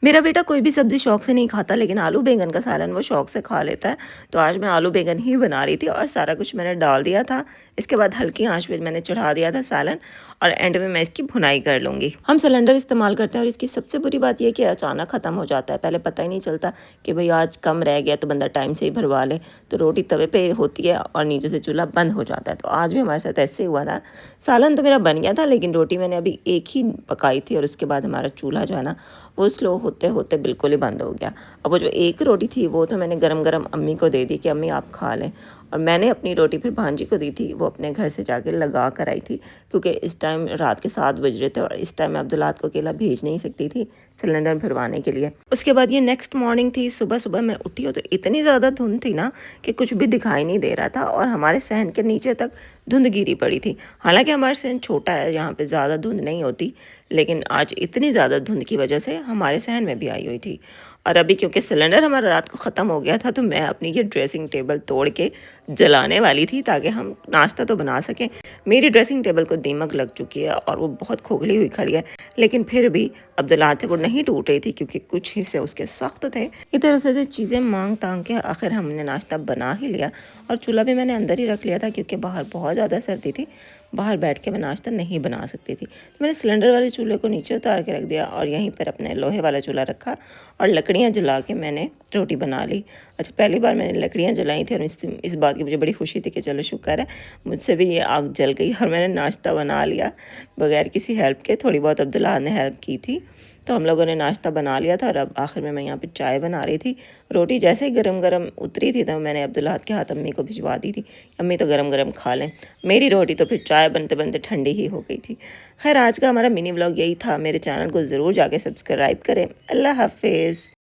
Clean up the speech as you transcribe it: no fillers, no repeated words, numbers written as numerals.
मेरा बेटा कोई भी सब्ज़ी शौक से नहीं खाता, लेकिन आलू बैंगन का सालन वो शौक से खा लेता है। तो आज मैं आलू बैंगन ही बना रही थी और सारा कुछ मैंने डाल दिया था। इसके बाद हल्की आंच पे मैंने चढ़ा दिया था सालन और एंड में मैं इसकी भुनाई कर लूँगी। हम सिलेंडर इस्तेमाल करते हैं और इसकी सबसे बुरी बात ये है कि अचानक ख़त्म हो जाता है। पहले पता ही नहीं चलता कि भई आज कम रह गया तो बंदा टाइम से ही भरवा ले। तो रोटी तवे पे होती है और नीचे से चूल्हा बंद हो जाता है। तो आज भी हमारे साथ ऐसे हुआ था। सालन तो मेरा बन गया था, लेकिन रोटी मैंने अभी एक ही पकाई थी और उसके बाद हमारा चूल्हा जो है ना, वो स्लो होते होते बिल्कुल ही बंद हो गया। अब वो जो एक रोटी थी वो तो मैंने गरम-गरम अम्मी को दे दी कि अम्मी आप खा लें, और मैंने अपनी रोटी फिर भांजी को दी थी। वो अपने घर से जाके लगा कर आई थी, क्योंकि इस टाइम रात के 7 बज रहे थे और इस टाइम मैं अब्दुल्लाह को अकेला भेज नहीं सकती थी सिलेंडर भरवाने के लिए। उसके बाद ये नेक्स्ट मॉर्निंग थी, सुबह-सुबह मैं उठी हूँ तो इतनी ज़्यादा धुंध थी ना कि कुछ भी दिखाई नहीं दे रहा था और हमारे सहन के नीचे तक धुंध गिरी पड़ी थी। हालाँकि हमारा सहन छोटा है, यहाँ पे ज़्यादा धुंध नहीं होती, लेकिन आज इतनी ज़्यादा धुंध की वजह से हमारे सहन में भी आई हुई थी। और अभी क्योंकि सिलेंडर हमारा रात को ख़त्म हो गया था, तो मैं अपनी ये ड्रेसिंग टेबल तोड़ के जलाने वाली थी ताकि हम नाश्ता तो बना सकें। मेरी ड्रेसिंग टेबल को दीमक लग चुकी है और वो बहुत खोखली हुई खड़ी है, लेकिन फिर भी अब्दुल्लाह से वो नहीं टूट रही थी क्योंकि कुछ हिस्से उसके सख्त थे। इधर उधर से चीज़ें मांग तांग के आखिर हमने नाश्ता बना ही लिया और चूल्हा भी मैंने अंदर ही रख लिया था क्योंकि बाहर बहुत ज़्यादा सर्दी थी। बाहर बैठ के मैं नाश्ता नहीं बना सकती थी, तो मैंने सिलेंडर वाले चूल्हे को नीचे उतार के रख दिया और यहीं पर अपने लोहे वाला चूल्हा रखा और लकड़ियाँ जला के मैंने रोटी बना ली। अच्छा, पहली बार मैंने लकड़ियाँ जलाई थी और इस बात की मुझे बड़ी खुशी थी कि चलो शुक्र है मुझसे भी ये आग जल गई और मैंने नाश्ता बना लिया बगैर किसी हेल्प के। थोड़ी बहुत अब्दुल्लाह ने हेल्प की थी, तो हम लोगों ने नाश्ता बना लिया था और अब आखिर में मैं यहाँ पे चाय बना रही थी। रोटी जैसे ही गरम-गरम उतरी थी तो मैंने अब्दुल्लाह के हाथ अम्मी को भिजवा दी थी, अम्मी तो गरम-गरम खा लें। मेरी रोटी तो फिर चाय बनते-बनते ठंडी ही हो गई थी। खैर, आज का हमारा मिनी व्लॉग यही था। मेरे चैनल को ज़रूर जाके सब्सक्राइब करें। अल्लाह हाफ़िज़।